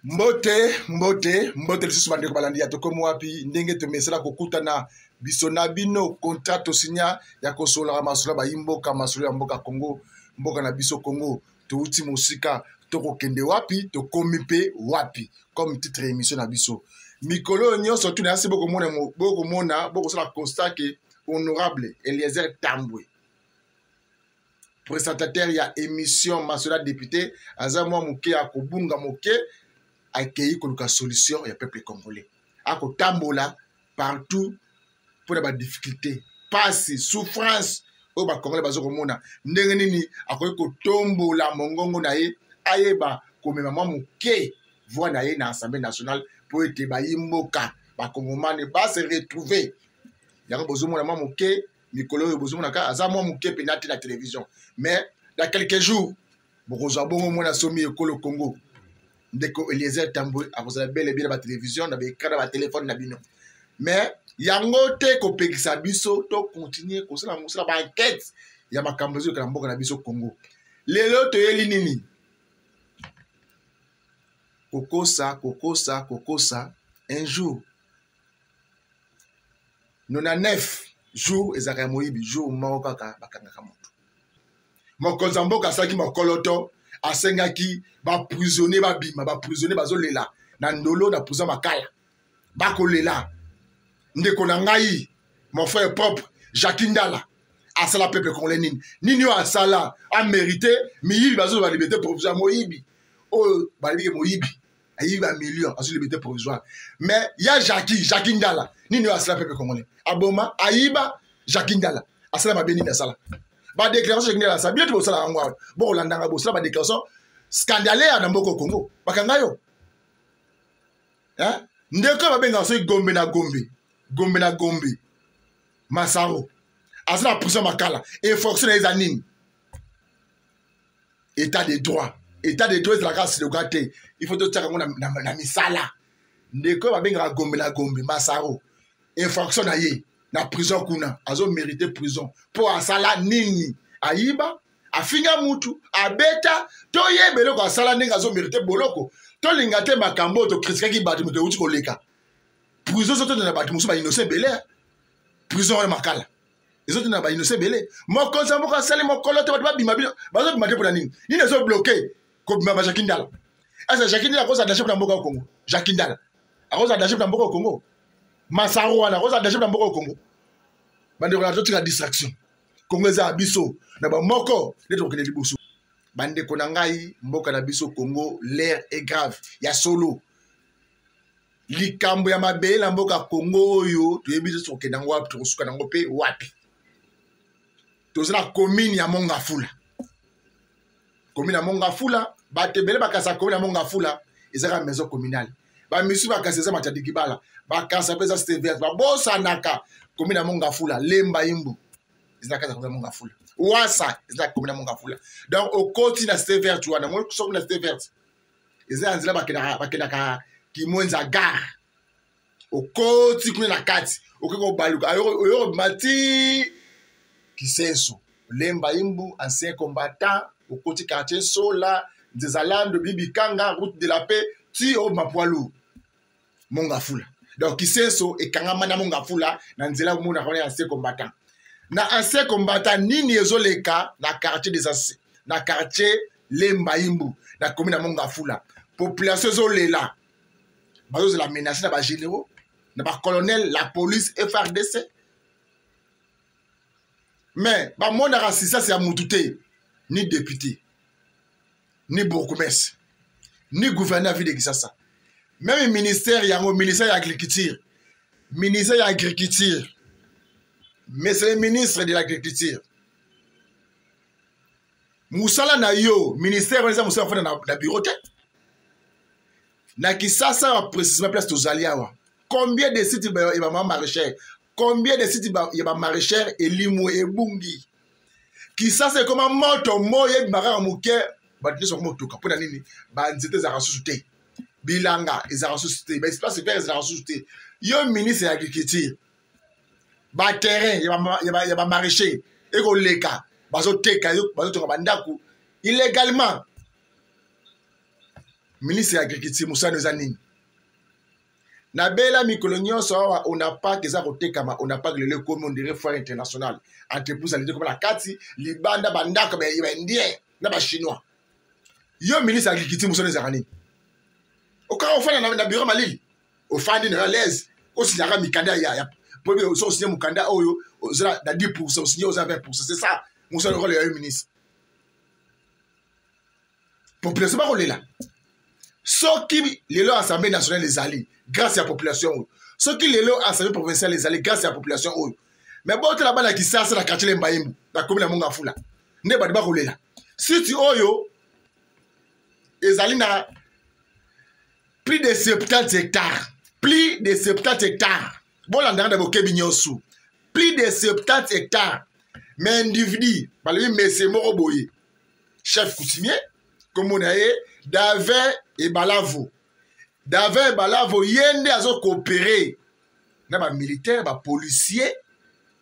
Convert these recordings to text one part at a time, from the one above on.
Mbote lisusu bandeko balandi ya tokomo wapi ndenge tomesela kokutana biso na bino contrat tosinya ya kosolaka masolo bayimboka masolo ya mboka Congo mboka na biso Congo touti mosika tokokende wapi tokomi mpe wapi comme titre émission na biso mikolo nyonso tuna yasi bokomona bokosala constat que honorable Eliezer Tambwe présentateur ya émission Masola député aza mwa moke akobunga moke accueilli comme solution ya peuple congolais ako tambola partout pour la difficulté passe souffrance au ba congolais bazo komona ndenge nini akoyi ko tombola mongongo na ye ayeba komema mwa moke voix na ye na assemblée nationale pour ete bayimboka ba kongomane ba se retrouver yango bozomona mwa moke mikolo oyo bozomona ka aza mwa moke penati la télévision mais dans quelques jours bokozwa bongo mona somi ekolo Congo ndeko Eliezer Tambwe akozala bel et bien na télévision na écran na téléphone na bino mais yango te ko pekisa biso to continuer ko sala musala ba enquête ya makambo zo ka mboka na biso Congo lelo to yeli nini kokosa un jour 99 jours ezaka moyibi jour moko kaka bakanga moto mokonza mboka saki mokoloto asengaki ba prisonnier ba bima ba prisonnier bazolela na ndolo na prison makala bakolela ndeko na ngai mon frère propre Jacques Ndala asala peuple congolais nini yo asala a mérité miyibi bazo ba liberté provisoire moyibi o ba libike moyibi ayi ba million azo liberté provisoire mais ya Jacques Ndala nini yo asala peuple congolais aboma ayiba Jacques Ndala asala mabeni na sala ba déclaration Ndala sa bien to sala ngwa bo landanga bo sala ba déclaration scandalaire na mboko Congo bakanga yo hein ndeko babenga so gombe na gombe Masaro asala prison makala et fonctionnaire les anime état de droit de la grâce de gâté il faut te tchaka na misala ndeko babenga gombe Masaro et fonctionnaire na prison kuna azo mérité prison pour asala nini ayiba afinga mutu abeta to yebele ko asala ndenge azo mérité boloko to lingate makambo to kritikaki batu mutu uti koleka prison soto na batu musu ba innocent belé prison ya makala ezoto na ba innocent belé mokonza moko asali mokolo to batu babima bino bazo bima te pour nini ezo bloquer ko bima ba Jacques Ndala asa Jacques Ndala ko sa danger na mboka Congo Jacques Ndala akoza danger na mboka Congo Masaro wana akoza danger na mboka Congo bande ko na totika distraction Congo za biso na ba moko neto kene libusu bande ko na ngai mboka na biso Congo l'air est grave ya solo likambo ya mabela mboka Congo oyo toyebi so ke nango wapi tosuka nango pe wapi tozana commune ya Mongafula batebele bakasa commune ya Mongafula ezaka maison communale ba misu bakasa za matadiki bala bakasa pesa stevert ba bosa naka commune ya Mongafula lemba imbu ezaka za commune ya Mongafula wasa ezaka commune ya Mongafula donc au côté na stevert wana mo so na stevert ezaka nzela bakena ka kimwenza gare au côté kuna na kati okeko baluka ayo mati kisenso lemba imbu ancien combattant au côté quartier Sola Nzezalando Bibikanga route de la paix ti o Mapoalou Mongafula donc kisenso ekangama na Mongafula na nzela mona kona ancien combattant na ancien combattant nini ezoleka na quartier des anciens na quartier lemba imbu na commune na Mongafula population zolela bazo la menacer na ba généraux na ba colonel la police FRDC mais ba mona rasisa c'est à mutute ni député ni bourgmestre ni gouverneur ville de Kisasa même ministère de l'agriculture mais c'est le ministre de l'agriculture musala na yo ministère on musala fona na bureau te na Kisasa précisément place tozaliawa combien de sites il y a maraîchère combien de sites il y a maraîchère et limo et bungi Kisasa c'est comme moto moye mara muke batni so moto kapona nini ba nzete za ressuscité bilanga za ressuscité ba espace vert za ressuscité yo ministre de l'agriculture ba terrain il y a maraîcher et ko leka bazo teka yo bazo tonga bandaku illégalement ministre de l'agriculture Moussa Nozanine. Na bela mikolonio sawa on n'a pas que ça kotekama, on n'a pas que le commun de foire international. Entreprise ali comme la kati, libanda banda comme indien, na ba chinois. Yo ministre de l'agriculture Moussa Nozanine. Au cas où on fait na bureau Mali, au fandi na l'aise, au signa mikanda ya pour so signer mukanda oyo, ozala na 10%, signer aux 20%, c'est ça. Moussa le rôle du ministre. Population ba là. Ce qui les lois assemblée nationale les alliés grâce à la population. Ce qui les lois assemblée provinciale les alliés grâce à la population. Mais bon tu là-bas qui ça c'est la quartier Mbaimbu, la commune de Mongafula. Ne ba rouler là. Si tu oyo les alliés na plus de 70 hectares. Plus de 70 hectares. Bon là dans boké bignonsu. Plus de 70 hectares. Mais individu, par lui monsieur Moroboye, chef coutumier comme on a David et Balavo. David et Balavo, yende azo coopérer. Na ba militaire, ba policier,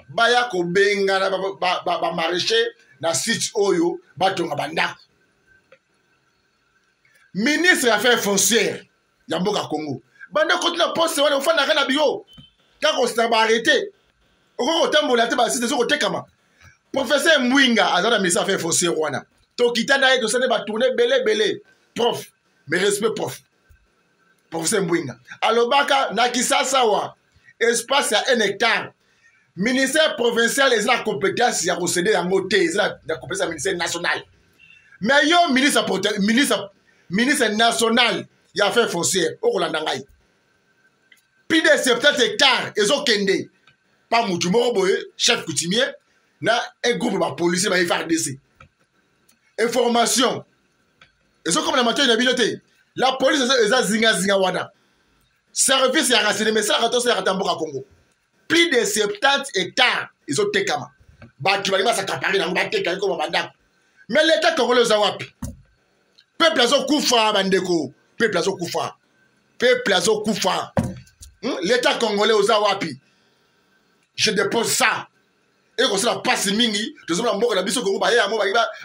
ba ya ko benga na ba maraîcher na site oyo ba tonga banda. Ministre des Affaires foncières ya mboka Congo. Banda continue poste wana ufana kana bio. Kako sta ba arrêter. Oko tambola te ba site zo ko tekama. Professeur Mwinga azana ministre des Affaires foncières wana. Tokita na ye to sene ba tourner belé. Prof, mais respect prof. Professeur Mbouinga. Alobaka, Nakisasa wa, espace à 1 hectare. Ministère provincial est la compétence, il y a procédé à moté, c'est la compétence ministère national. Mais yo, ministre national, il a fait foncier, au Rolandangay. Plus de 70 hectares, ils ont kende. Pas Moutoumoro Boye, chef coutumier, na un groupe de policiers, il va faire FARDC. Information. Ils sont comme la matière d'habileté. La police est à zinga wana. Service est à rassiner, mais ça c'est à Tamboka Congo. Plus de 70 hectares, ils ont tekama. Bah, tu vas dire ça capare dans le teka comme banda. Mais l'État congolais est wapi. Peuple azo kufa bandeko. Peuple azo kufa. Peuple azo kufa. L'État congolais est wapi. Je dépose ça. Et comme ça passe mingi, tu sais mboka na biso Congo ba ya mo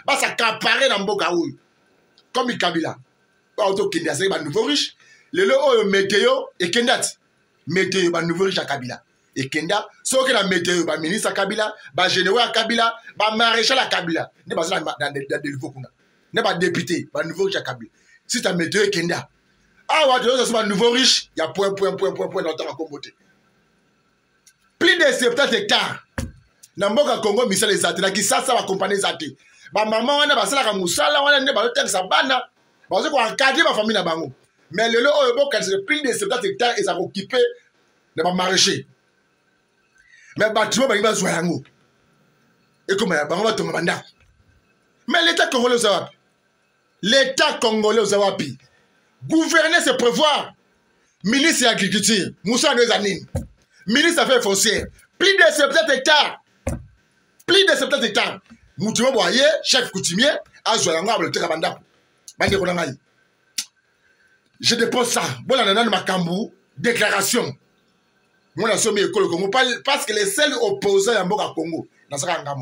ba ça capare dans mboka oyo. Comme il Kabila. Auto Kenda, c'est un nouveau riche. Le lot météo et Kendat. Météo, un nouveau riche à Kabila. Et Kenda, ce que la météo, un ministre à Kabila, un général à Kabila, un maréchal à Kabila. Ne pas dans des nouveaux kuna. Ne pas député, un nouveau riche à Kabila. Si tu as météo et Kenda. Ah ouais, tu as un nouveau riche, il y a point dans le temps à comboter. Plus de 70 hectares. Dans le Congo, Michel les Zati, qui ça va accompagner Zati. Ma maman, on a passé la moussala, on a passé la bana. Parce qu'on a encadré ma famille là-bas. Mais le lot, quand c'est plus de 70 hectares, ils ont occupé de ma maraîcher. Mais le bâtiment, il va jouer à nous. Et comment on va tomber mandat. Mais l'État congolais au Zawapi. L'État congolais au Zawapi. Gouverner, c'est prévoir. Ministre de l'Agriculture, Moussa Nozanine. Ministre des Affaires foncières. Plus de 70 hectares. Plus de 70 hectares. Moutouma Boye, chef coutumier, a joué à le Terabanda. Je dépose ça. Bon, on a ma Kambou, déclaration. Moi, je suis au Congo parce que les seuls opposants à Mboka Congo, dans ce cas, la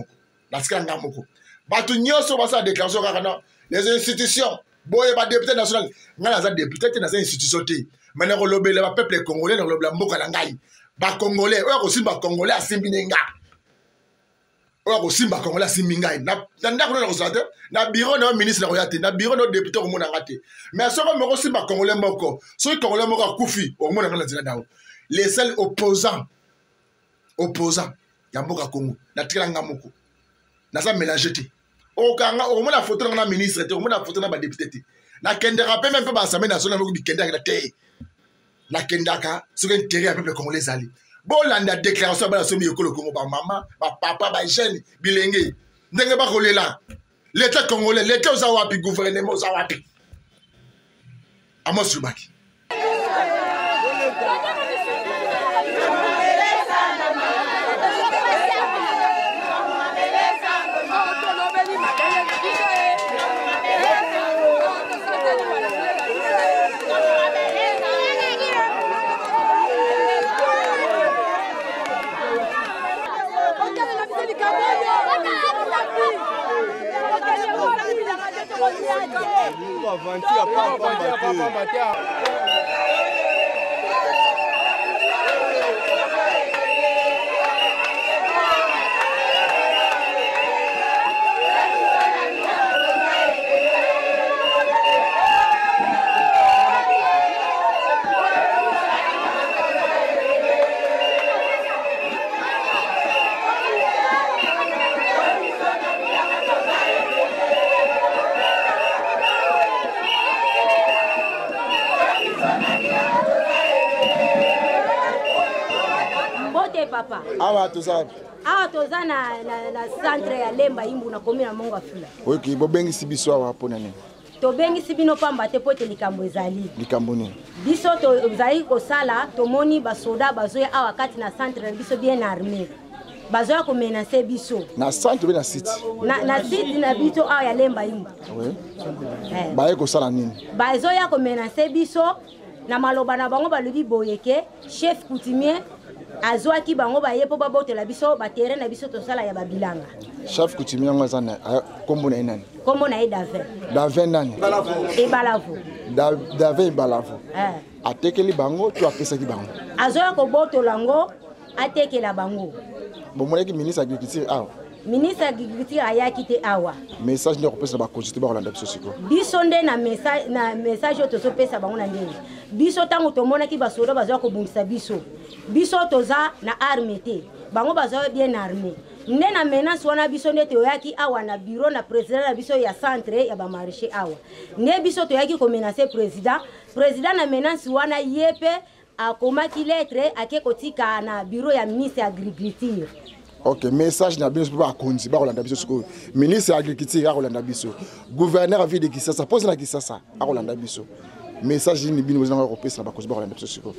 déclaration, les institutions, boy, les députés nationaux, les députés dans les institutions. Maintenant, le peuple congolais, le Mboka Langai, les Congolais, aussi les Congolais à Simbinenga. Ou Simba Congolais Simbinga. Na bureau de ministre de royauté, na bureau de député au monde raté. Mais ce qu'on me Simba Congolais moko, ceux Congolais moko Koufi au monde dans les seuls opposants, ya Mboka Congo, na tiranga moko. Na ça mélanger té. Au kanga au monde la photo na ministre, au monde la photo na député. Na kenda rappel même pas l'Assemblée nationale bi kenda na té. Na kenda ka, ce que intérêt à peuple congolais ali. Bon, la déclaration de la somme Congo, maman, papa, jeune, bilingue. N'est pas collé là. L'État congolais, l'État aux Awapi, gouvernement aux Awapi. Amos Lubaki. Avanti, Papa. Awa toza. Awa toza na centre ya Lemba Imbu na commune ya Mongafula. OK, bobengisi biso awa pona nini? Tobengisi bino pamba te po te likambo ezali. Likambo nini? Biso tozali kosala tomoni basoda bazoya awa kati na centre biso bien armé. Bazoya ko menacer biso. Na centre bien na site. Na site na biso awa ya Lemba Imbu. Oui. Baye kosala nini? Bazoya ko menacer biso na maloba na bango balobi boyeke chef coutumier azwaki bango baye po babotela biso ba terrain na biso tosala ya babilanga. Chef coutumier ngo zana kombo na nani? Kombo na Davin. Davin nani? Balavo. Davin Balavo. Atekeli bango tu apesaki bango. Azoya ko botola ngo atekela bango. Bomonaki ministre agriculture awa. Ministre agriculture ayaki te awa. Message ne kopesa ba consulter ba Rolanda biso siko. Biso nde na message to so pesa bango na ndenge. Biso tango tomona ki basoda bazoya ko bungisa biso. Biso toza na armée te. Bango bazoya bien armé. Nde na menace wana biso nde toyaki awa na bureau na président na biso ya centre ya ba marché awa. Nde biso toyaki ko menacer président na menace wana yepe akomaki lettre ake kotika na bureau ya ministre ya agriculture. OK, message na biso ba konzi ba Rolanda biso siko. Ministre agriculture Rolanda biso. Gouverneur a vie de Kisasa pose na Kisasa Rolanda biso. Message ni bino zanga ko pesa ba konzi ba Rolanda biso siko.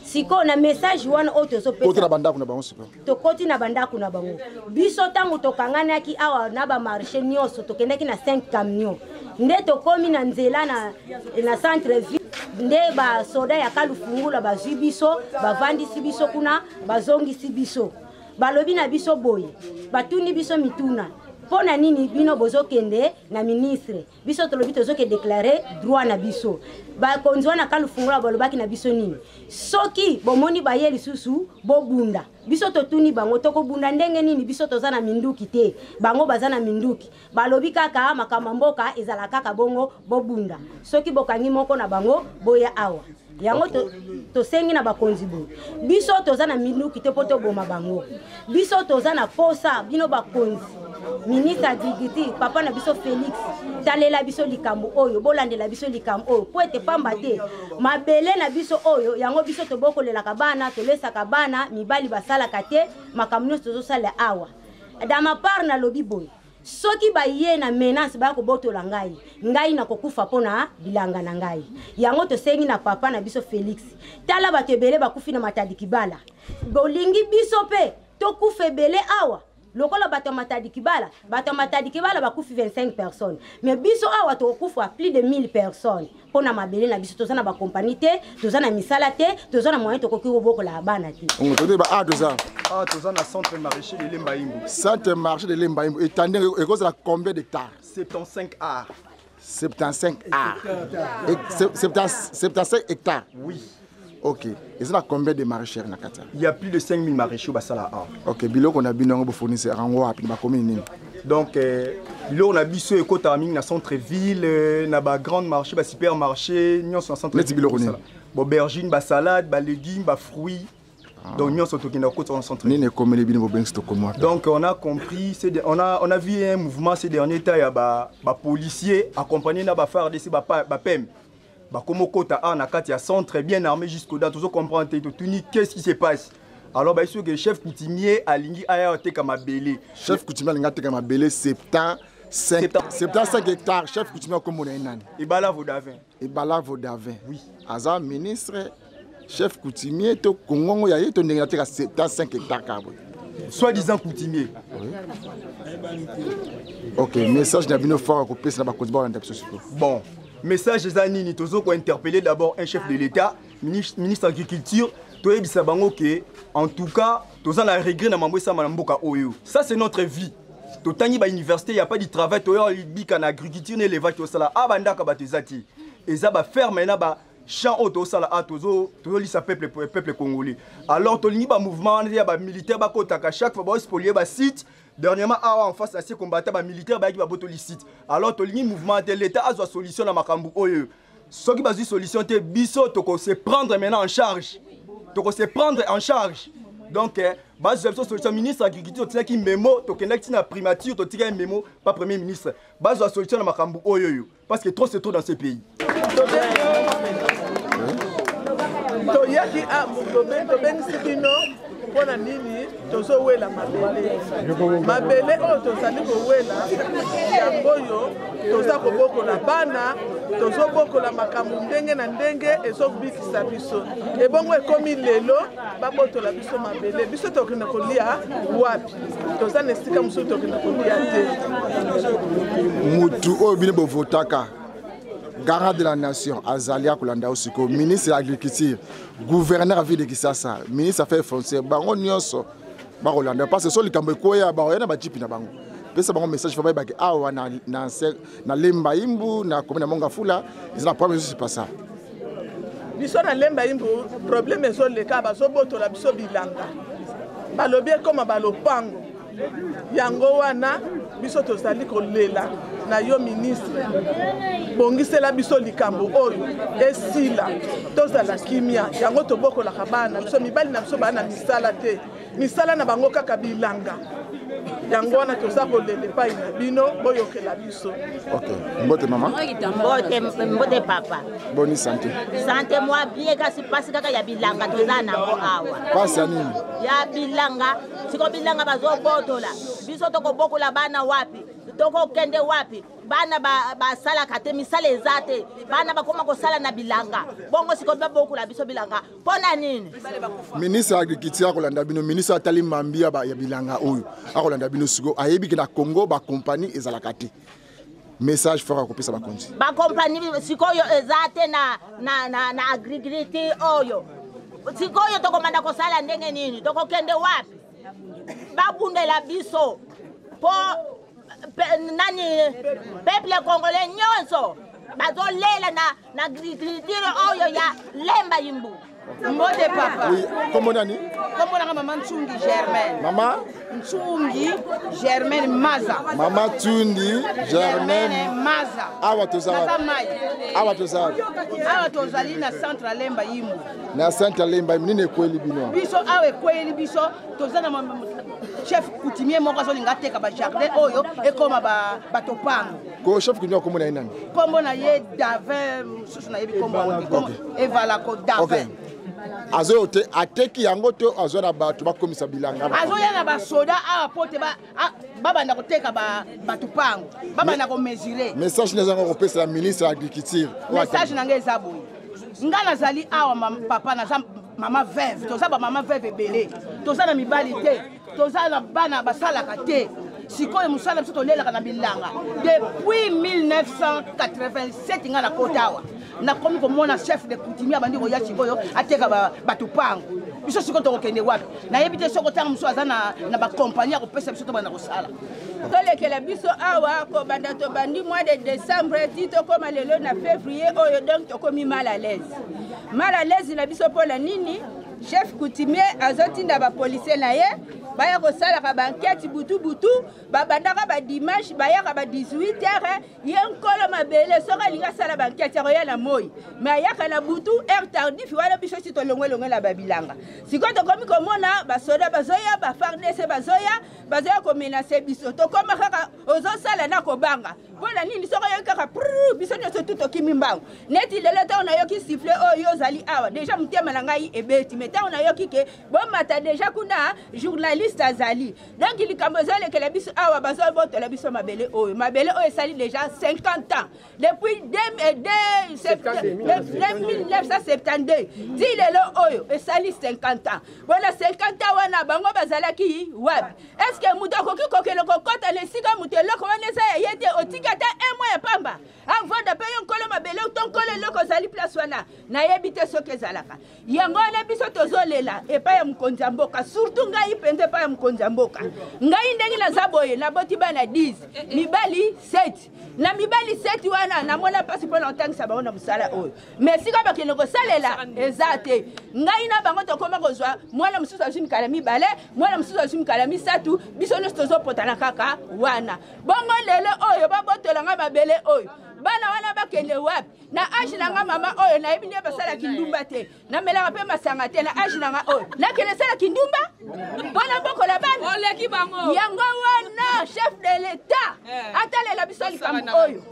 Siko na message wana oto so pesa. Koti na bandako na bango siko. To koti na bandako na bango. Biso tango tokangana ki awa na ba marché nyonso tokendaki na 5 camions. Nde tokomi na nzela na centre ville. Nde ba soda ya kalufungula bazwi biso, bavandisi biso kuna, bazongisi biso. Balobi na biso boye, batuni biso mituna. Pona nini bino bozokende na ministre. Biso tolobi tozoke déclarer droit na biso. Ba konzwa na kalufungula balobaki na biso nini. Soki bomoni baye lisusu bobunda. Biso totuni bango toko bunda ndenge nini biso toza na minduki te. Bango baza na minduki. Balobi kaka makamba mboka ezala kaka bongo bobunda. Soki bokangi moko na bango boya awa. Yango to sengi na bakonzi bo. Biso toza na minduki te poto boma bango. Biso toza na posa bino bakonzi. Ministre agriculture papa na biso Félix talela biso likambo oyo bolandela biso likambo oyo po ete pamba te mabele na biso oyo yango biso tobokolela kabana tolesa kabana mibali basala kate makamno tozosala awa dama par na lobi boy soki baye na menace ba ko botola ngai na kokufa pona bilanga na ngai yango to sengi na papa na biso Félix tala batebele bakufi na matadi kibala bolingi biso pe to kufe bele awa lokola bato matadi kibala bakufi 25 personnes mais biso awa to kufa plus de 1000 personnes pona mabele na biso tozana ba compagnie te tozana misala te tozana moyen to koki bokola bana te on to ba tozana tozana centre marché de Lemba Imbu. Centre marché de Lemba Imbu étendue et cause la combien d'hectares? 75 arts. 75 arts. 75 hectares. Oui. OK. Et ça a combien de maraîchers na kata? Il y a plus de 5000 maraîchers au Basala A. OK, biloko na binongo bo fournisseur rango api ba commune. Donc biloko na biso e kota mingi na centre ville na ba grande marché ba supermarché nyonso na centre ville. Bo bergine ba salade ba légumes ba fruits. Donc nyonso to kina kota na centre. Nini komeli bino bo bengsto komo. Donc on a compris on a vu un mouvement ces derniers temps ya ba policiers accompagnés na ba FARDC ba PEM. Comme Kota a na kati ya centre bien armé jusqu'au date, tout comprendre qu'est-ce qui se passe. Alors bah sûr que le chef coutumier alingi aya te kama belé. Chef coutumier alinga te kama belé 75 hectares. Chef coutumier comme on est nani. Ibala Vodavin. Ibala Vodavin. Oui. Aza ministre chef coutumier to Kongo ya yeto ndenge te ka 75 hectares kabo. Soi-disant coutumier. Oui. OK, message na bino fort ko pesa na ba kozba na biso. Bon. Message Zanini, Tozo ko interpeller d'abord un chef de l'État, ministre agriculture, Toyebisa bango que en tout cas, Tozo na regret na mambosa malamboka oyo. Ça c'est notre vie. Totani ba université, il y a pas de travail, Toyo bika na agriculture ne leva to sala abanda ka batezati. eza ba faire maintenant ba champ auto sala a tozo lisa peuple congolais. Alors tolingi ba mouvement ya ba militaire ba kotaka chaque fois ba spolier ba site. Dernièrement en face à ces combattants ba militaire ba qui ba boto site. Alors tolingi mouvement de l'état a solution na makambu oyo. Ce qui base solution te biso toko se prendre maintenant en charge. Toko se prendre en charge. Donc base solution ministre agriculture qui mémo to connecte na primature to tira un mémo pas premier ministre. Base solution na makambu oyo parce que trop c'est trop dans ce pays. Toyaki a tobenisi bino mpona nini tozowela mabele oyo tozali kowela yango oyo toza kobokola bana tozobokola makambo ndenge na ndenge ezobikisa biso ebongo ekomi lelo babotola biso mabele biso tokende kolia wapi toza na esika mosusu tokende kolia te mutu oyo bino bovotaka garant de la nation Azalia Kolanda Osiko, ministre de l'agriculture, gouverneur à ville de Kisasa, ministre des affaires foncières, baron Nyonso, Barolanda, parce que sur le Kambekoya, Baroyana Bachipi na bango. Pesa bango message fa ba awa na lemba imbu na komena monga fula, ils na problème c'est pas ça. Biso na lemba imbu, problème ezo le ka ba so botola biso bilanga. Balobie comme balopango. Yango wana biso tozali kolela na yo ministre bongisela biso likambo oyo esila tozala kimia yango tobokola kabana biso mibali na biso bana misala te misala na bango kaka bilanga yango wana toza kolela epai na bino boyokela biso. Ok, mbote mama. Mbote papa. Bonne santé. Santé moi bien kasi pasi kaka ya bilanga toza nango awa. Pasi ya nini? Ya bilanga, siko bilanga bazobotola. Biso tokobokola bana wapi? Toko kende wapi? Bana basala kate misala ezate. Bana bakoma kosala na bilanga. Bongo siko babokola biso bilanga. Pona nini? Ministre agriculture Kolanda bino, ministre atali mambia ya bilanga oyo. Akolanda bino siko ayebi ke na Congo ba compagnie ezalaka te. Message fort à couper ça va continuer. Ba compagnie sikoyo ezate na agriculture oyo. Sikoyo tokomanda kosala ndenge nini? Toko kende wapi? Babundela biso po nani peuple congolais nyonso bazolela na agriculture oyo ya lemba yimbu. Mbote papa. Oui, comment nani? Comment on a maman Tsungi Germaine. Maman? Tsungi Germaine Maza. Maman Tsundi Germaine Maza. Awa tozali. Awa tozali. Awa tozali na centre Lemba Yimbu. Na centre Lemba Yimbu nini kweli bino? Biso awe kweli biso tozana chef coutumier moko azolinga teka ba jardin oyo ekoma ba topango. Ko chef coutumier kombo na nani? Kombo na ye Davin susu na yebi kombo evala ko Davin. Azo te ateki yango to azo na bato bakomisa bilanga. Azo yana ba soda a pote baba na koteka ba tupango. Baba na ko mesurer. Message na zango kopesa la ministre de l'agriculture. Message na ngeza boy. Ngana zali awa papa na mama veuve. Toza ba mama veuve ebele. Toza na mibali te. Toza na bana basalaka te. Sikoyo musala biso tolelaka na bilanga. Depuis 1987 ngana kotawa. Na komi komona chef de coutumier bandi ko ya sikoyo ateka ba tupango. Biso sikoyo tokende wapi? Na yebite soko tanga muso azana na ba compagnie ko pesa biso to bana kosala. Tolekela biso awa ko banda to bandi mois de décembre tito koma lelo na février oyo donc tokomi mal à l'aise. Mal à l'aise na biso pola nini? Chef coutumier azotinda ba policier na ye baya kosala ka banquette butu babandaka ba dimanche baya ka ba 18h ye nkolo mabele soka linga sala banquette ya na moi mais ya kana butu heure tardif wala biso si to longwe la babilanga siko to komi komona ba soda bazoya ba FARDC bazoya ko menacer biso to koma kaka ozo sala na ko banga pona nini soka yo kaka biso nyoso tuto kimimbango neti lelo ta ona yo ki siffler oyo zali awa déjà mutema na ngai ebeti meta ona yo kike bon mata déjà kuna journaliste azali donc il kamboza le biso awa bazo botola biso mabele oyo sali déjà 50 ans depuis 1972 ti lelo oyo esali 50 ans bona 50 ans wana bango bazalaki wapi est-ce que muto koki kokelo kokota le sika mutelo ko wanesa yete otikata un mois pamba avant de payer nkolo mabele ton kolo loko zali place wana na yebite soke zalaka yango na biso to tozolela epai ya mokonzi ya mboka surtout ngai mpenza epai ya mokonzi ya mboka ngai ndenge naza boye naboti bana 10 mibali 7 na mibali 7 wana namona mpasi mpo na otangisa bango na mosala oyo mais sika bakende kosalela eza te ngai na bango tokoma kozwa mwana mosusu azwi mikala mibale mwana mosusu azwi mikala misatu biso nyonso tozopotana kaka wana bongo lelo oyo babotolanga mabele oyo bana wana bakende wapi na age nanga mama oyo nayebi nde basalaki ndumba te namelaka mpe masanga te na age nanga oyo nakende esalaki ndumba mpona mbokola bana oleki bango yango wana chef de l'état atalela biso likambo oyo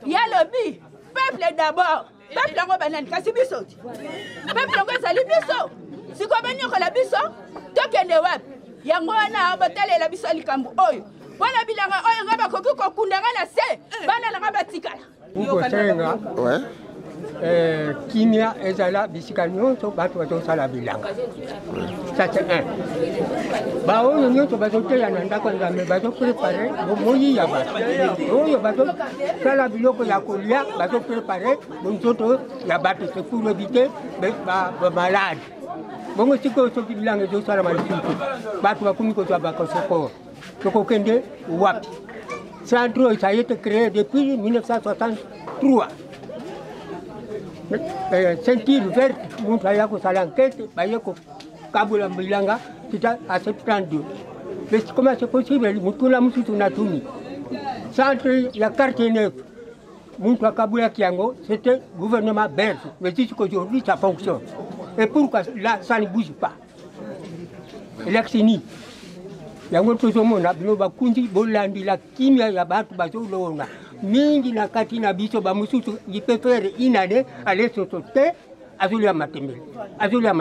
yalobi peuple d'abord peuple yango banani kasi biso ti peuple yango ezali biso sikoyo banyokola biso tokende wapi yango wana batalela biso likambo oyo mpona bilanga oyo nga bakoki kokundanga na se bana nanga batikala ukosenga kimia ezala bisika nyonso bato bazosala bilanga ça c'est un baoyo nyonso bazoteya na ndako nzambe bazoprepare bomoi ya bato oyo bazosala biloko ya kolia bazoprepare bonzoto ya bato c'est pour éviter bamalade bongo sikoyo soki bilanga ezosala malisusu bato bakomi kozwa bakosokoro tokokende wapi centre ça a été créé depuis 1963 ceinture verte muntu aya kosala enquête baye kokabula bilanga c'était à 72 mais comment c'est possible mutula mususu natuni centre ya quartier neuf muntu akabula kiango c'était gouvernement belge mais jusqu'aujourd'hui ça fonctionne et pourquoi là ça ne bouge pas élections yango tozomona bino bakundi bolandila kimia ya bato bazolona mingi na kati na biso bamosusu ipefere inane alesoso te azolia matembele azolia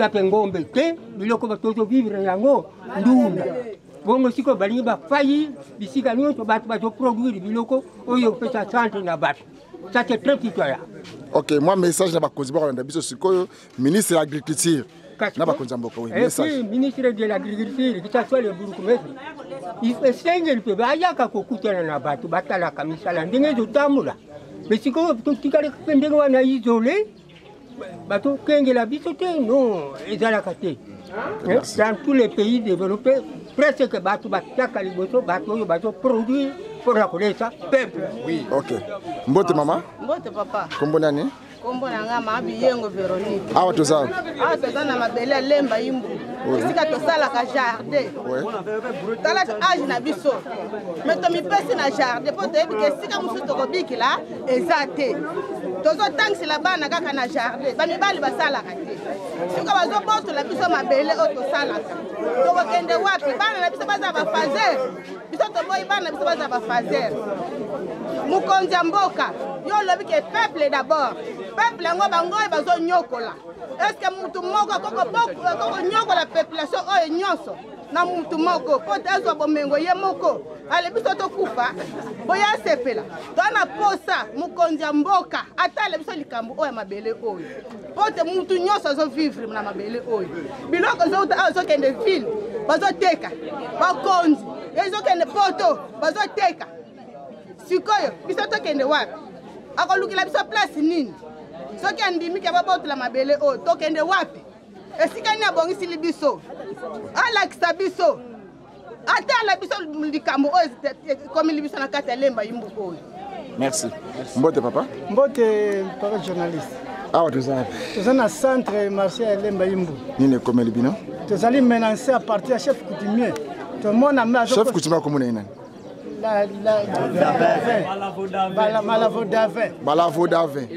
mpe ngombe te biloko tozovivre yango ndunda bongo siko balingi bafayi bisika nyonso bato bazoproduire biloko oyo opesa centre na bato ça c'est très citoyen. Ok, moi message na bakonzi bakolanda biso sikoyo ministre de l'agriculture na bakonzi mboka oui message ministre de l'agriculture qui soit le bourgmestre il fait sengel pe bayaka kokutana na bato batalaka misala ndenge ezotambula mais sikoyo totikali ndenge wana isolé bato kengela biso te non ezalaka te dans tous les pays développés presque bato batiaka liboso bato oyo bazoproduire mpona kolesa peuple. Oui. Ok. Mbote mama? Mbote papa. Kombo nani? Kombo nanga Mabiyengo Veronique. Awa toza? Awa toza na mabele lemba yimbu. Esika tosalaka jardin. Tala age na biso. Mais tomipesi na jardin po toyebi ke esika mosusu tokobikila eza te. Tozotangisela bana kaka na jardin. Bamibali basalaka te. Sika bazobotola biso mabele oyo tosalaka. Tokokende wapi bana na biso baza bafazer. Biso toboyi bana na biso baza bafazer. Mokonzi ya mboka yo lobi ke peuple d'abord. Peuple yango bango bazonyokola. Est-ce que mutu moko koko nyokola population oyo nyonso na mutu moko po tezo bomengo ye moko ale biso tokufa boya sepela tona posa mokonzi ya mboka atale biso likambo oyo mabele oyo po te mutu nyonso zo vivre na mabele oyo biloko zo kende ville bazoteka bakonzi ezo kende poto bazoteka sikoyo biso tokende wapi akolukila biso place nini soki andimi ke babotula mabele oyo tokende wapi esika nini abongisili biso alakisa biso atala biso likambo oyo komili biso na kati ya lemba yimbu oyo. Merci. Mbote papa? Mbote papa journaliste. Awa toza? Toza na centre marché ya lemba yimbu. Nini komeli bino? Tozali menacé à partir ya chef coutumier. Chef coutumier komuna inani? Balavo Davin. Balavo Davin.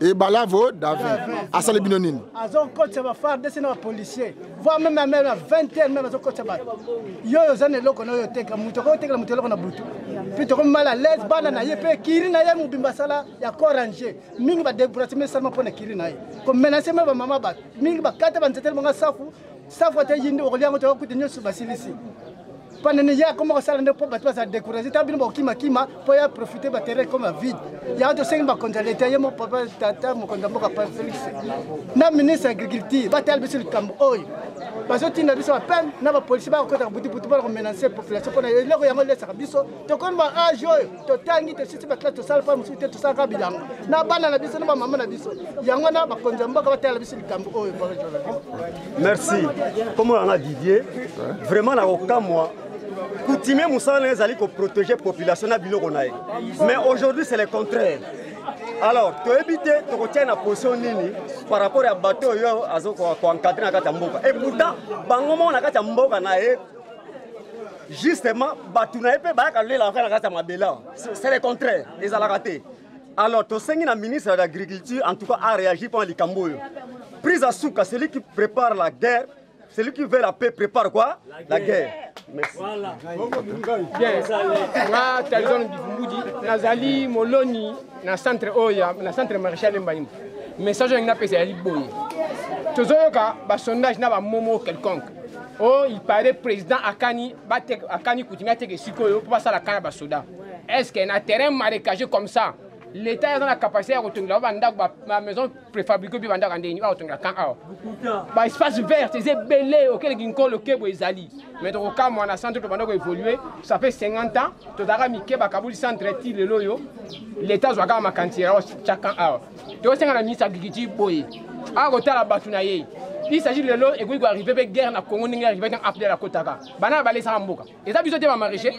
Et Balavo Davin. Asali bino nini? Azo kote ba faire descendre ba policier. Voir même à 20h même azo kote ba. Yo zane loko na yo teka muto ko teka muto loko na butu. Puis to comme mal à l'aise bana na ye pe kiri na ye mubimba sala ya koranger. Mingi ba déplacer mais seulement pour na kiri na ye. Comme menacer même ba mama ba. Mingi ba kata ba ntetel monga safu. Safu te yindi o liango to ko tenyo su basilisi. Panene ya comment ça ne peut pas ça décourager ta bino kima pour y profiter ba terrain comme vide. Ya to sengi ba konza l'état ya mon papa tata mon konza mboka pa Félix. Na ministre agriculture ba tel bisil kam oy. Parce que tina biso peine na ba police ba ko ta buti ba ko menacer population pour le ko yango lesa biso to kon ba age to tangi to sisi ba classe to sala pa musu to sala bilanga. Na bana na biso na ba mama na biso. Yango na ba konza mboka ba tel bisil kam oy. Merci. Comme on a Didier, vraiment na aucun mois coutumier Moussa les alliés pour protéger la population na biloko na. Mais aujourd'hui c'est le contraire. Alors, tu éviter de retirer la position nini par rapport à bateau yo azo ko encadrer na kata mboka. Et pourtant, bangomo na kata mboka na e justement batu na pe ba ka lela na kata mabela. C'est le contraire, les ala raté. Alors, tu sengi na ministre de l'agriculture en tout cas a réagi pour likambo yo. Prise à souka, celui qui prépare la guerre, celui qui veut la paix prépare quoi? La guerre. Merci. Voilà. Bien. Nga Talzon Bifumbuji, Nazali Moloni, na centre Oya, na centre Maréchal Mbaïm. Message n'a pas été boy. Tozoyoka, ba sondage n'a pas momo quelconque. Oh, il paraît président Akani, Akani Koutimia Teke Sikoyo, pour passer à la canne à Soda. Est-ce qu'il y a un terrain marécageux comme ça? L'État a la capacité à retourner la maison préfabriquée puis vendre en retourner la camp. Bah espace vert, c'est belé auquel il colle le quai pour Zali. Mais dans le cas moi na centre de Bandako évolué, ça fait 50 ans, to dara mi keba kabuli centre ti le loyo. L'État doit ga makanti chacun a. To senga na ministre agriculture boy. A rota la batunaye. Il s'agit de l'eau et qu'il doit arriver avec guerre na Congo n'inga arriver dans appeler la Kotaka. Bana balé ça mboka. Et ça bisoté va maraîcher.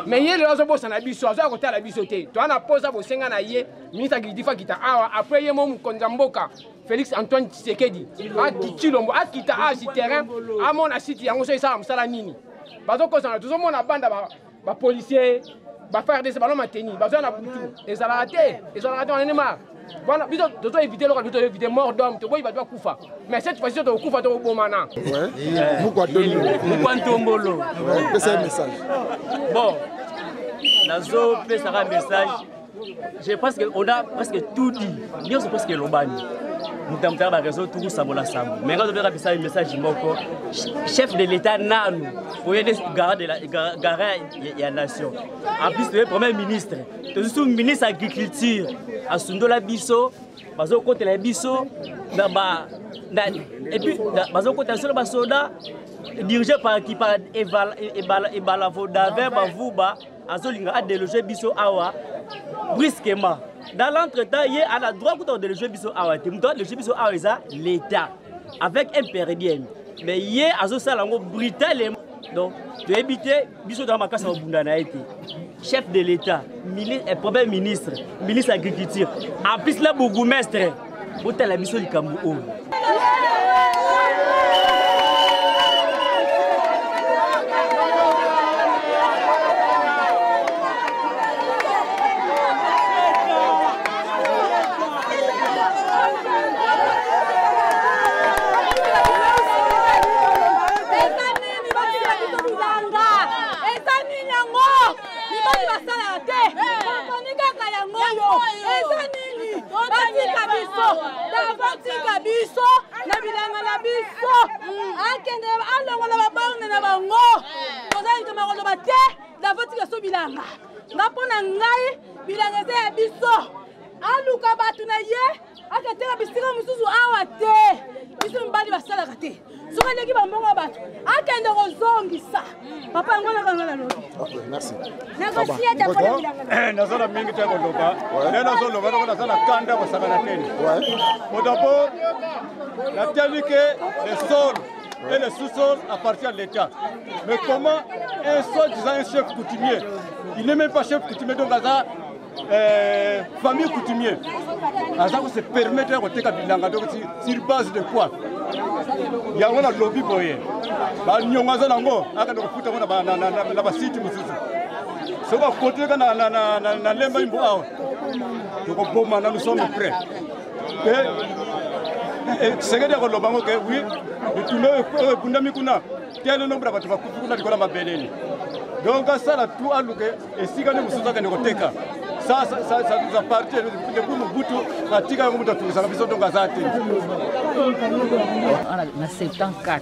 Mais yé le ozo bossa na biso, ozo rota la bisoté. To na posa bo senga na yé, ministre agriculture kita awa après yé mom konza mboka. Félix Antoine Tshisekedi. A Kichilombo, a kita a si terrain, a mon asiti yango so isa msala nini. Bazo ko sana tuzo mona banda ba policier, ba faire des ballons maintenir, bazo na butu. Et ça va rater, on est marre. Voilà, tu dois éviter le mort d'homme, tu dois Koufa. Mais cette fois-ci, tu dois Koufa, tu dois Bomana. Pourquoi Tombolo. C'est un message. Bon, Nazo, c'est un message. Je pense qu'on a presque tout dit. Nous sommes presque l'Obani. Nous avons fait la raison, tout ça, mais quand on a fait un message, chef de l'État, pour aider garder la nation. En plus, le Premier ministre, le ministre de l'Agriculture, à Sundola Bisso, Bazo Kote la Bisso, et puis, Bazo Kote la Soda, dirigé par qui par Ebalavo Daver, Bavouba, Azolinga a délogé Bisso Awa, brusquement. Dans l'entretemps, il y a le droit de déloger Bisso Awa. Le droit de déloger Bisso Awa, c'est l'État, avec un péridien. Mais il y a un salango brutalement. Donc, tu évites Bisso dans ma casse au Bundanaïti. Chef de l'État, Premier ministre, ministre de l'Agriculture, en plus le bourgmestre, pour la mission du Cameroun. biso na bilanga na biso akende alongola babanga na bango tozali kama koloba te davotika so bilanga ngapona ngai bilanga ze ya biso aluka batu na ye akateka bisika mususu awa te biso mbali basalaka te soka leki bambongo batu akende kozongisa papa ngona kangala lobi. OK, merci. Négocier ta pona bilanga nazala mingi te koloba nazo loba nazala kanda kosangana teni d'abord la théorie que le sol et le sous-sol appartiennent à l'État. Mais comment un sol disant un chef coutumier, il n'est même pas chef coutumier, donc Gaza, famille coutumier, Gaza se permet de retirer bilanga, donc sur base de quoi? Il y a un lobby pour eux. Il y a un nango, aka donc puta na ba site mususu. Ce qu'on côté na lemba imbo awa. Donc bon maintenant nous sommes prêts. C'est que d'accord lobango que oui, le tournoi bundami kuna quel nombre de battu kuna dikola mabeleni. Donc ça là tout à luke et si quand nous sommes à Nekoteka. Ça nous appartient de pour Mobutu atika ngo mutu tuza biso donc azati. na 74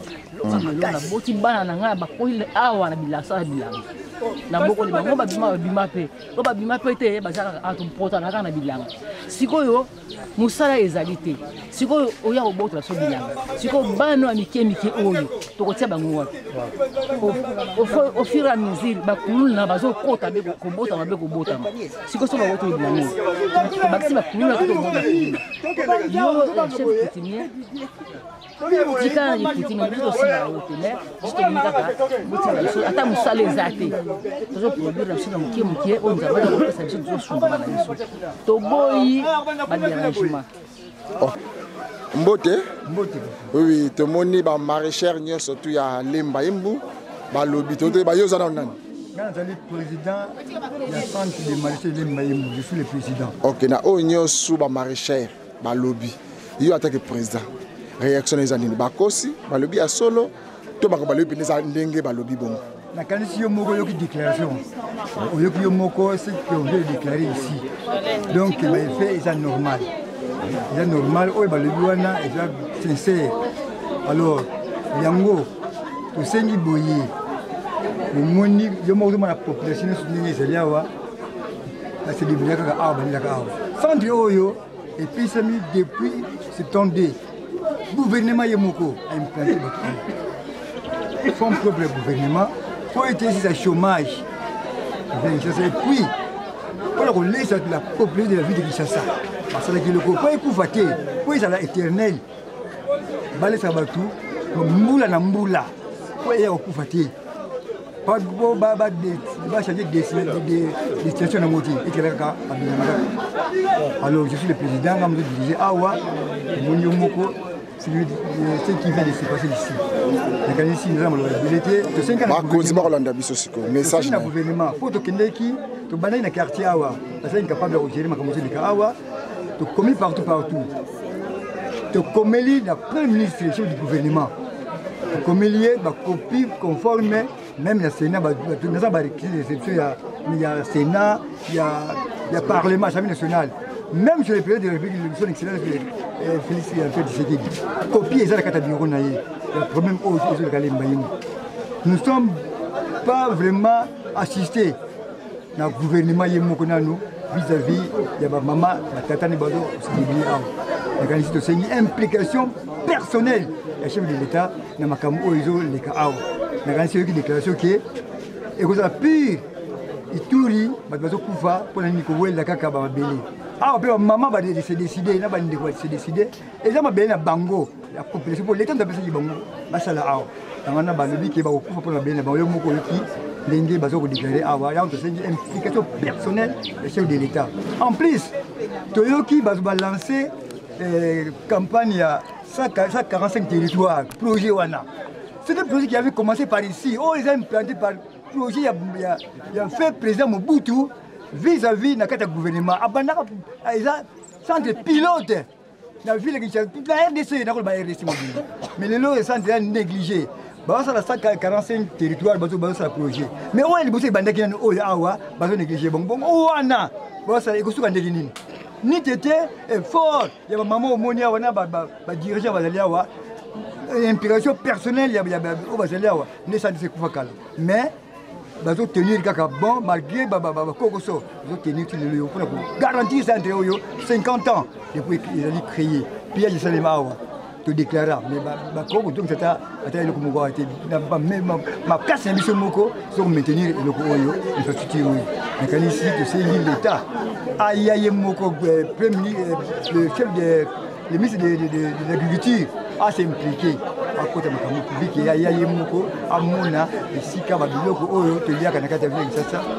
na boti bana na nga bakoile awa na bilasa bilanga na bokoli bango babima pe o babima pe te bazaka atumpota na kana bilanga sikoyo musala ezali te sikoyo oya obota so bilanga sikoyo bana mike oyo tokotia bango wapi au fur et à mesure bakuluna bazokota be kobota mabe kobota sikoyo so bawoto bilanga bakisi bakuluna to bota yo chef coutumier Jika na coutumier biso sila wote mais juste mikaka buti ata musala ezate tozo produire na mukie on zaba ko pesa biso tozo sunga na biso to boyi ba dérangement Mbote oui tomoni ba maraîchère nyo surtout ya lemba imbu ba lobi to ba yo zana nani le président ya centre de maraîchers lemba imbu je suis le président. OK na o nyo sou ba maraîchère ba lobi yo attaque président réaction les années bakosi balobi ya solo to bako balobi neza ndenge balobi bon na kanisi yo moko yoki déclaration yoki yo moko c'est que on veut déclarer ici donc il fait ça normal o balobi wana est sincère alors yango to sengi boye moni yo moko na population soutenir ezaliawa la c'est débrouiller ka awa bandaka awa centre oyo et puis ça mis depuis 72 gouvernement Yemoko a implanté son propre gouvernement pour être à chômage. Et puis, pour laisser la population de la ville de Kinshasa, parce que le copain est couvaté, pour être éternel. Balé Sabatou, Mboula na Mboula, pour être couvaté. Pas de changer de destination à moitié. Alors, je suis le président, je suis dirigé Awa, Moko. C'est ce qui vient de se passer ici. Nous avons l'habilité de 5 ans. Message du gouvernement. Pour que tu banais dans quartier Awa, parce que capable de gérer ma communauté de Awa, tu commis partout. Tu commis la première ministre du gouvernement. Tu commis la copie conforme, même le Sénat, nous avons il y a Sénat, il y a Parlement, l'Assemblée nationale. Même sur les périodes de la République, son excellence Félix Tshisekedi. Copier les actes de le problème aussi sur le nous ne sommes pas vraiment assistés dans le gouvernement vis-à-vis de ma maman, la tata Nibado, c'est une implication personnelle du chef de l'État dans ma campagne les cas. C'est une déclaration qui est pure. Ituri, pour la Nikoué, la Kaka Babélé. Ah, maman va se décider, il va se décider. Et là, ma bango, la population pour l'État de bango, basala ao. Dans un balobi qui va au coup pour la belle bango, moko qui l'Indé bazo déclaré à voir, c'est une implication personnelle du chef de l'État. En plus, Toyoki va lancer campagne à 145 territoires, projet Wana. C'est un projet qui avait commencé par ici. Oh, ils ont implanté par projet, il y a fait président Mobutu vis-à-vis de notre gouvernement. Il y a un centre pilote dans la ville de la RDC, il y a un RDC mobile. Mais les lots sont négligés. Il y a 145 territoires qui ont un projet. Mais où est le bossé qui est négligé? Ni tété fort, il y a maman au Monia, il y a dirigeant implication personnelle, il y a mais ils ont tenu le cas bon, malgré Kokoso, ils ont tenu le pour garantir ça entre 50 ans depuis qu'ils ont créé. Puis il y a des mawa, tu déclares, mais Koko, donc c'est à le Komogo a été ma place à Mission Moko, ils ont maintenir le Koyo, l'infrastructure. Mais ici, c'est l'État. Aïe Moko, le chef de. Le ministre de l'Agriculture a s'impliqué à côté de ma public et il y a Yemoko, Amona, et Sika, Babiloko, Oyo, Telia, Kanakata,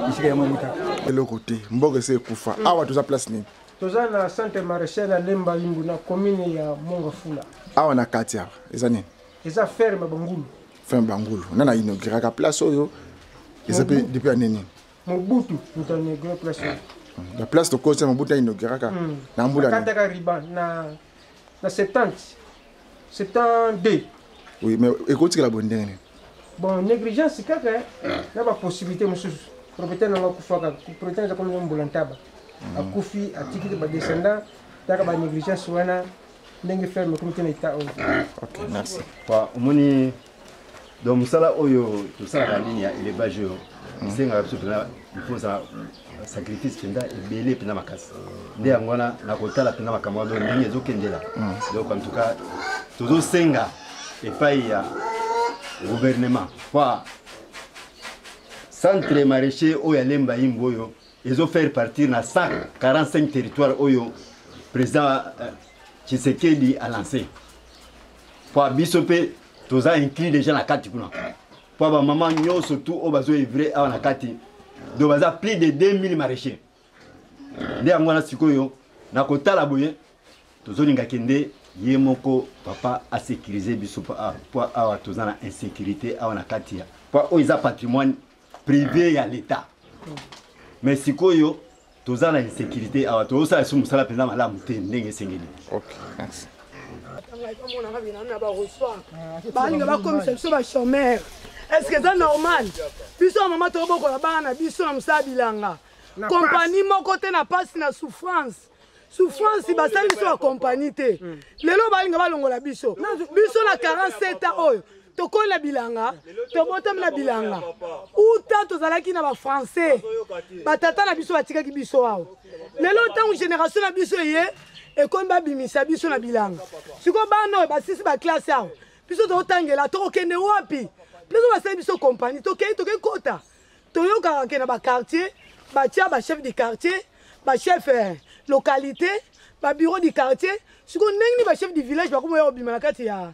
ici, Yamamuta. De l'autre côté, Mbogue c'est Koufa. Ah, ouais, tu as place ni. Tu as la centre maraîcher à Lemba Imbu, na commune ya Mongafula. Ah, on a Katia, les années. Les affaires, Bangoulou. Ferme Bangoulou. On a inauguré la place, Oyo. Et ça peut depuis un an. Mobutu, nous avons inauguré la place. La place de Kosa, Mobutu a inauguré la Namboula. Kataka Riban, na 70, 72. Oui, mais écoute ce que la bonne dernière. Bon, négligence, c'est qu'il y a pas possibilité, monsieur. Propriétaire n'a pas de propriétaire n'a pas de boulantaba. A Koufi, a ticket de descendant, il y a pas négligence, il y a ndenge ferme comme tu n'étais OK, merci. Kwa omoni donc musala oyo tosala la ligne ya élevage yo. Senga biso pena il faut ça sacrifice penda ebele pena makasi. Nde yango wana na kotala pena makamwa do ndenge ezokendela. Donc en tout cas tozo senga epai ya gouvernement. Kwa centre maraîcher oyo Lemba Yimbo oyo ezo faire partir na 145 territoires oyo président Tshisekedi a lancé. Pour bisope toza inclus déjà na kati kuna. Pour ba maman nyo surtout au bazo ivrer a na kati. Do baza plus de 2000 maraîchers. Nde ngwana sikoyo na kotala boye tozo linga kende yemoko papa a sécuriser bisope a pour awa toza na insécurité a na kati ya. Pour oiza patrimoine privé ya l'état. Mais sikoyo toza na insécurité awa toza sur musala penda malamu te ndenge sengeli. OK, merci. balinga bakomisa biso bachomere estce eza normal biso mama tobokola bana na biso na mosala bilanga kompani moko te na mpasi na souffrance basali biso bakompani te lelo balinga balongola biso na 47 ans oyo tokoli na bilanga tobotami na bilanga uta tozalaki na bafrançais batata na biso batikaki biso awa lelo ntango génération na biso eye ekomi babimisa biso na bilanga sikoyo bana oyo basisi baklasse awa biso tokotangela tokokende wapi biso basali biso kompani tokei kota toyokaka ke na baquartier batia bachef du quartier bachef localité babureau du quartier sikoyo ndenge ni bachef du village bakomi oya kobima na kati ya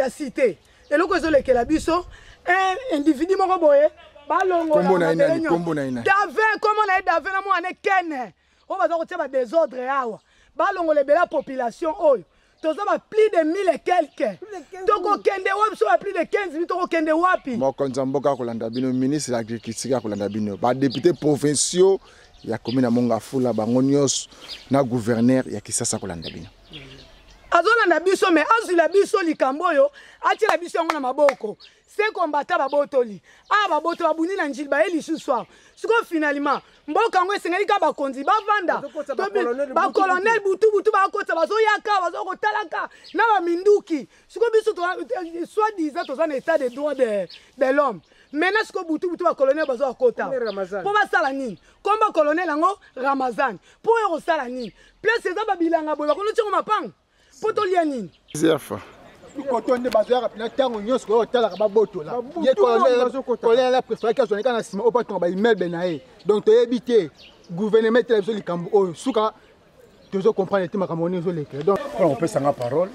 cité eloko ezolekela biso individu moko boye balongola davin kombo na ye davin na mwana kene oyo baza kotia badésordre awa balongola ebele population oyo toza ba plus de 1000 et quelques tokokende wapi so ba plus de 15 000 tokokende wapi mokonzi mboka kolanda bino ministre de l'agriculture kolanda bino ba député provinciaux ya commune ya Mongafula bango nyonso na gouverneur ya Kisasa kolanda bino azolanda biso me azwila biso likambo oyo atiela biso yango na maboko se kombata babotoli baboto babuni na njili baye lisusu awa sikoyo finalement mboka yango esengeli kaka bakonzi bavanda bakolonel butu bakota bazoyaka bazokotalaka na baminduki sikoyo biso soit disant toza na état de droit de l'homme maintenant sikoyo butu bakolonel bazokota mpo basala nini komba kolonel yango Ramazan mpo oyo kosala nini place eza babilanga boye bakonotiango mapanga mpo tolia nini kotonde bazoyaka pena ntango nyonso koyo otalaka babotola ye kolela préféraki azwanika na nsima oyo batonga baimmeuble na ye donc toyebi te gouvernement etela biso likambo oyo suka tozocomprendre te makambo oni ezolekela donc mpona kopesanga parole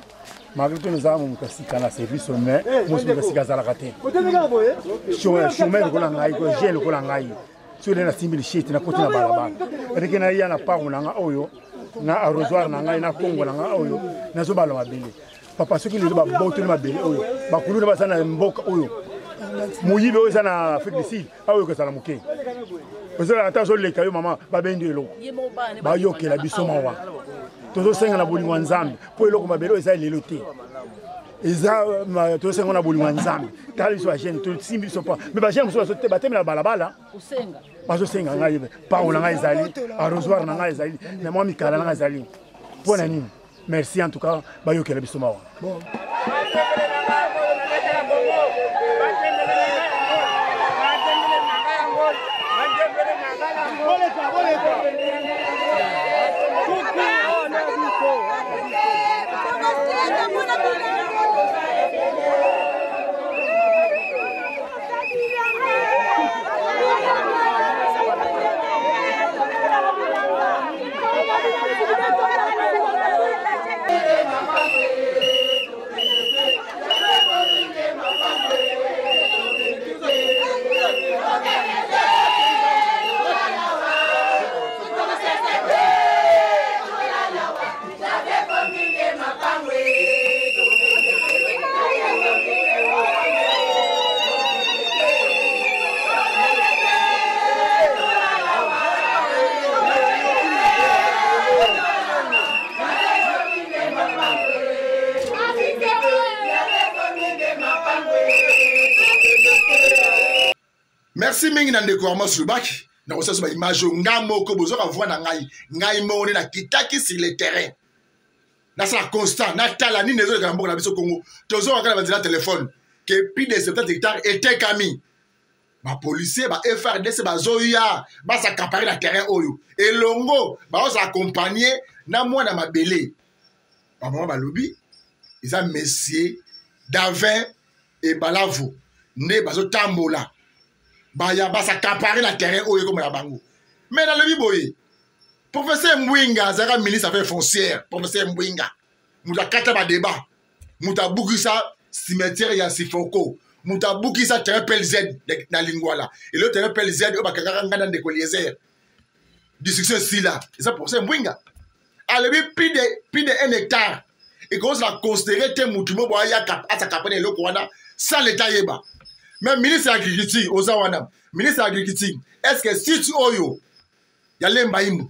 malgré tout nous avons moto asika na service mais mosi moto asika azalaka te chômeur lokola ngai je lokola ngai soki na simbi lishete nakoti na balabala reke na ya na pango na nga oyo na arrosoir na ngai na kongo na nga oyo nazobala mabele papa soki lelo babotoli mabele oyo bakuluna baza na mboka oyo moyibi oyo eza na Afrique du Sud oyo kozala moke ozala ata azoleka yo mama babendi eloko bayokela biso mawa tozosenga na bolingo ya Nzambe mpo eloko mabele oyo eza elelo te eza tozosenga na bolingo ya Nzambe tala biso bagene tosimbi biso mpa me bagene mosusu batemela balabala bazosenga ngai pao na ngai ezali arrosoir na ngai ezali na mwa mikala na ngai ezali mpo na nini merci en tout cas bayokela biso mawa Merci mingi na ndeko wa Mosulbaki na kosaso ba image ngamo ko bozo ka voir na ngai mone na kitaki sur le terrain nasala constant natala nini ezoleka na mboka na biso Congo tozowaka na banzela telefone ke plus de 70 hectares etekami bapolisier ba FRDC bazoya basakapare na terrain oyo elongo baozaccompagne na mwana mabele bamama balobi eza messier Davin et Balavo nde bazotambola baya basakapare na terrain oyo comme ya bango mais na lobi boye professeur Mbwinga azaka ministre affaires foncières professeur Mbwinga muta kata ba débat muta bukisa cimetière ya Sifoko muta bukisa terrain PLZ na Lingwala et le terrain PLZ bakaka ngana ndeko Eliezer discussion si là et ça professeur Mbwinga alebi plus de 1 hectare et commence à considérer te mutumo boya kap asa kapane loko wana sans l'état yeba même ministre de l'agriculture ozawana ministre de l'agriculture est-ce que si tu oyo ya lemba imbu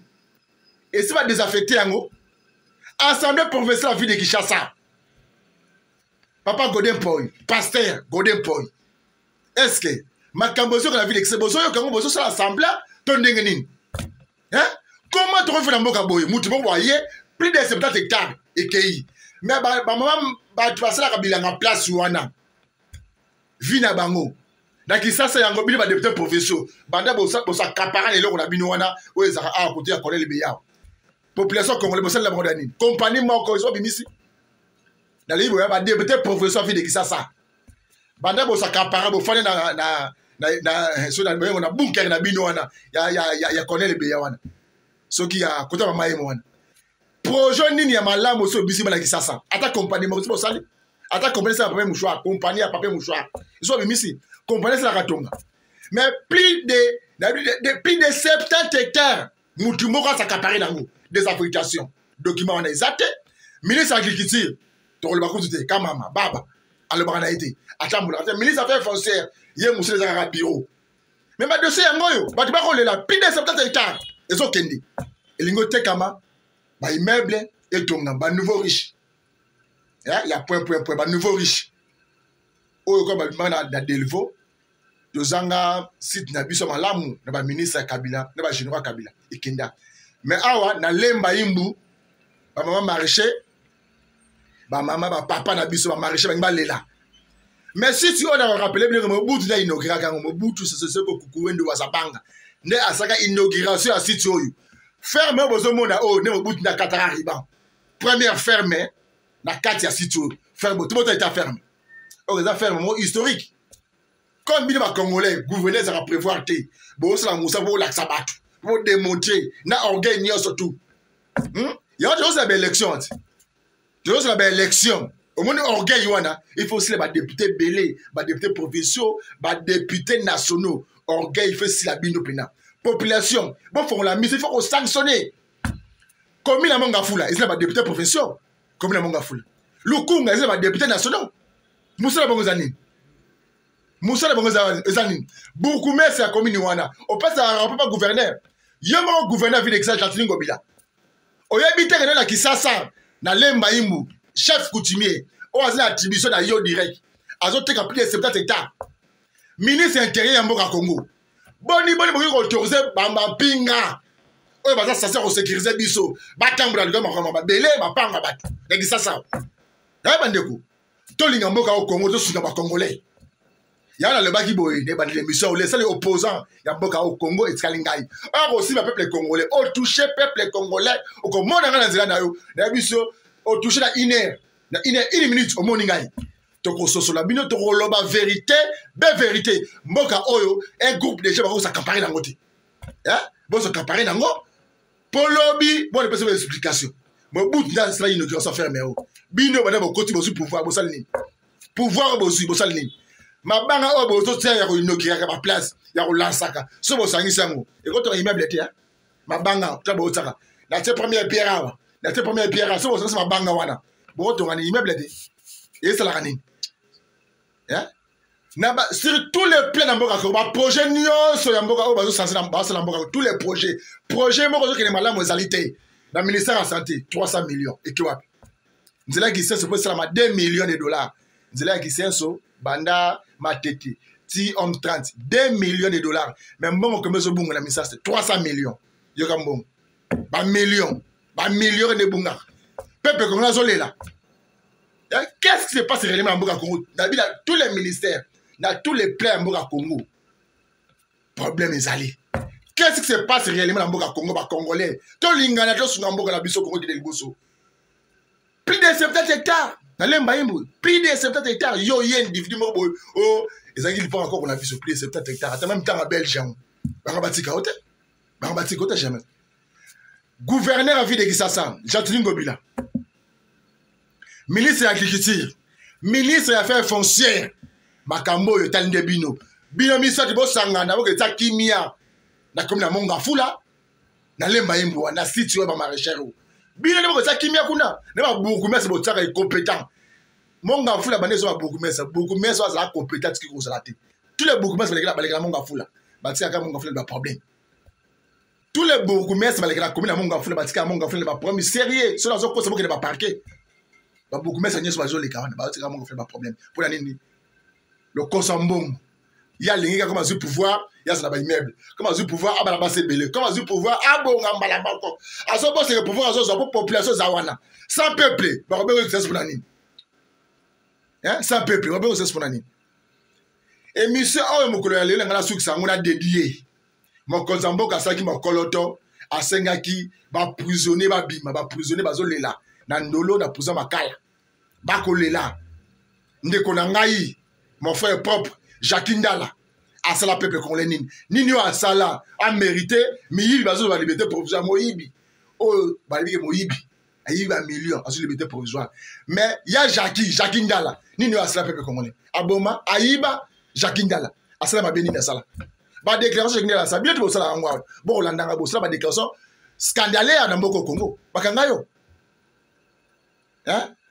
et si va désaffecter yango assemblée provinciale la ville de Kinshasa papa Godin Poy pasteur Godin Poy est-ce que makambo sur la ville de Kinshasa yo kango bozo sur l'assemblée to ndenge nini hein comment tu refais na mboka boye mutu mo boye plus de 70 hectares et kei mais ba maman ba tu passer la kabila en place wana vina bango na Kinshasa yango bili ba député provinciaux banda bosa kapara le loko na bino wana oyo ezaka a côté ya Colonel Beya population congolaise bosa la brodani compagnie moko so bimisi na libo ya ba député provinciaux ville de Kinshasa banda bosa kapara bo fane na so na bongo na bunker na bino wana ya Colonel Beya wana soki ya côté mama yemo wana projet nini ya malamu so bisi na Kinshasa ata compagnie moko so sali ata compagnie ça papier mouchoir compagnie à papier mouchoir ils sont bimisi compagnie ça la katonga mais plus de 70 hectares mutu moko ça capare nango des affectations documents on a exaté ministre de l'agriculture to le bakutu te kamama baba alo bana été atambula ministre affaires foncières ye musu les ara bureau mais ma dossier ngoyo batu ba ko lela plus de 70 hectares ezo kende elingo tekama ba immeuble et tonga ba nouveau riche il y a point ba nouveau riche oyo ko ba na Delvo tozanga site na biso malamu na ba ministre Kabila na ba général Kabila ikenda mais awa na lemba imbu ba mama maraîcher ba mama ba papa na biso ba maraîcher ba lela mais si tu on a rappelé bien que Mobutu na inauguré quand Mobutu c'est ko kukuwendo wa Zabanga ne asaka inauguration à site oyo ferme bozo mona o ne Mobutu na katara riban première ferme na kati ya site oyo ferme tout le monde est ferme o les affaires historique comme bino ba congolais gouverneur ça prévoir te bo ça musa bo la sabatu pour démontrer na orgueil ni surtout ya chose la élection chose la élection au moins orgueil wana il faut aussi les députés belé ba députés provinciaux ba députés nationaux orgueil il faut si la bino pena population bon faut la mise il faut sanctionner comme la monga fula ils ba députés provinciaux comme la monga fula lukunga ils ba députés nationaux musala bongo zani Moussa bongo zani beaucoup mais c'est la commune wana au passe à papa gouverneur yemo gouverneur ville exact Jacqueline Ngobila oyebite que na Kinshasa na lemba imbu chef coutumier o azina attribution na yo direct azoteka plus de 70 hectares ministre intérieur ya mboka Congo boni ko autoriser bamba pinga oyo baza censé ko sécuriser biso batambola ngoma ngoma babele bapanga batu na Kinshasa ya bandeko tolinga mboka au Congo to sunga ba congolais yana le baki boy ne ba l'émission les seuls opposants ya mboka au Congo et Kalingai or aussi le peuple congolais au toucher peuple congolais au comment na nzela na yo na biso au toucher na une minute au moningai to ko soso la bino to loba vérité be vérité mboka oyo un groupe de gens ba ko sa campagne na ngoti hein bon sa campagne na ngo polobi bon les explication mo bout dans cela inauguration fermé bino bana ba koti bosu pouvoir bo salini pouvoir bosu bo salini mabanga o bozo tia ya ko inaugurer ka ba place ya ko lansaka so bo sangisa ngo e ko to immeuble te ya mabanga ta bo tsaka na te première pierre awa na te première pierre so bo sangisa mabanga wana bo to ngani immeuble te et ça la rani hein na ba sur tous les plans na mboka ko ba projet nyonso ya mboka o bazo sangisa na ba sala mboka tous les projets moko zo ke malamu ezalité na ministère de santé 300 millions et quoi nzela ki senso pour cela 2 millions de dollars nzela ki senso banda matete ti homme 30 2 millions de dollars mais mbongo comme zo bunga na ministère 300 millions yo ka mbongo ba millions de bunga peuple congolais azolela. Qu'est-ce qui se passe réellement en Mboka Congo? Dans tous les ministères, dans tous les plans en Mboka Congo, problème est allé. Qu'est-ce qui se passe réellement en Mboka Congo, les Congolais? Tout l'ingana, tout le Mboka Biso Congo qui est le Bosso. Plus de 70 hectares. Dans l'Embaïmbo, plus de 70 hectares. Yo, yen, dividu, oh, les Anglais font encore qu'on a vu ce plus de 70 hectares. Attends, même temps à Belgique. Barabatika, hôtel. Barabatika, hôtel, jamais. Gouverneur à vie de Gisassa, Jacqueline Gobila. Ministre de l'Agriculture. Ministre des Affaires foncières. Makambo, yo, Talinde Bino. Bino, ministre de Bossangana, vous êtes Kimia. Na comme na Monga Fula. Na l'Embaïmbo, na site, ma maraîchère. Bino, vous êtes Kimia Kuna. Ne va beaucoup, mais c'est votre travail compétent. Monga Fula, bande sont beaucoup, mais sont la compétence qui cause la tête. Tous les beaucoup, mais c'est la Monga Fula. Batia Monga Fula, pas problème. Tous les bourgmestres, malgré la commune à Mongafoula, Batika Mongafoula, pas problème sérieux. Ceux-là, c'est bon qu'il va parquer. Les bourgmestres, ils sont les carans, Batika Mongafoula, pas problème. Pour la nini, le Kosambon, il y a les gars comme un pouvoir, il y a ça là-bas immeuble. Comme un pouvoir, à Balabas Belé. Comme un pouvoir, à Bongambalabako. À ce poste, c'est le pouvoir, à ce population Zawana. Sans peuple, bah, Robert, c'est ce qu'on a dit. Sans peuple, Robert, c'est ce qu'on a dit. Et monsieur, oh, mon collègue, il y a un succès, on a dédié. Mon Konzambo Kasaki mon koloto a sengaki ba prisonnier ba bima ba prisonnier ba zolela na ndolo na prison makala ba kolela ndeko na ngai mon frère propre Jacques Ndala asala peuple congolais nini yo asala a mérité miyibi bazo ba liberté provisoire moyibi o ba libike moyibi ayi ba million azo liberté provisoire mais ya Jacques Ndala nini yo asala peuple congolais aboma ayiba Jacques Ndala asala ma béni na sala. Ba déclaration de la Sabine to sala ngwa bo landanga bo sala ba déclaration scandaleuse na mboko Congo bakanga yo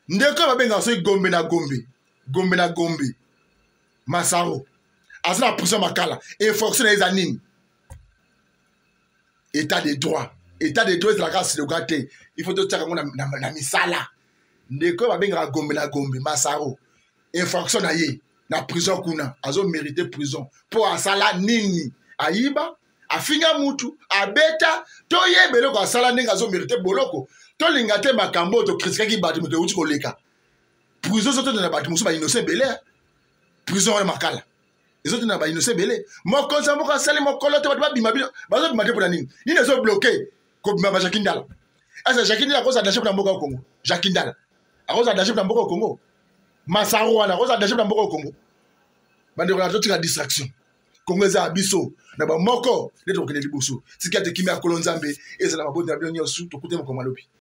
ndeko ba benga so Gombe na Gombe Masaro azala prison makala et fonction les anines état de droit c'est la grâce de gâté il faut tout ça na misala ndeko ba benga Gombe na Gombe Masaro et fonction na ye na prison kuna azo mérité prison pour asala nini ayiba afinga mutu abeta to yebele ko asala ninga azo mérité boloko to lingate makambo to kritika ki bati mutu uti koleka prison zoto na bati musu ba innocent belé prison na makala ezoto na ba innocent belé mo konza mo ka sali mo kolote ba bima bazo bima te pour nini ni ne zo bloquer ko bima ba Jacques Ndala asa Jacques Ndala ko za danger na mboka Congo Jacques Ndala akoza danger na mboka Congo Masaro wana koza danger na mboka Congo bande ko na totika distraction Congo za biso na ba moko neto ko ne liboso tikate kimi akolonzambe ezala mabodi na bino nyosu to kute mo ko malobi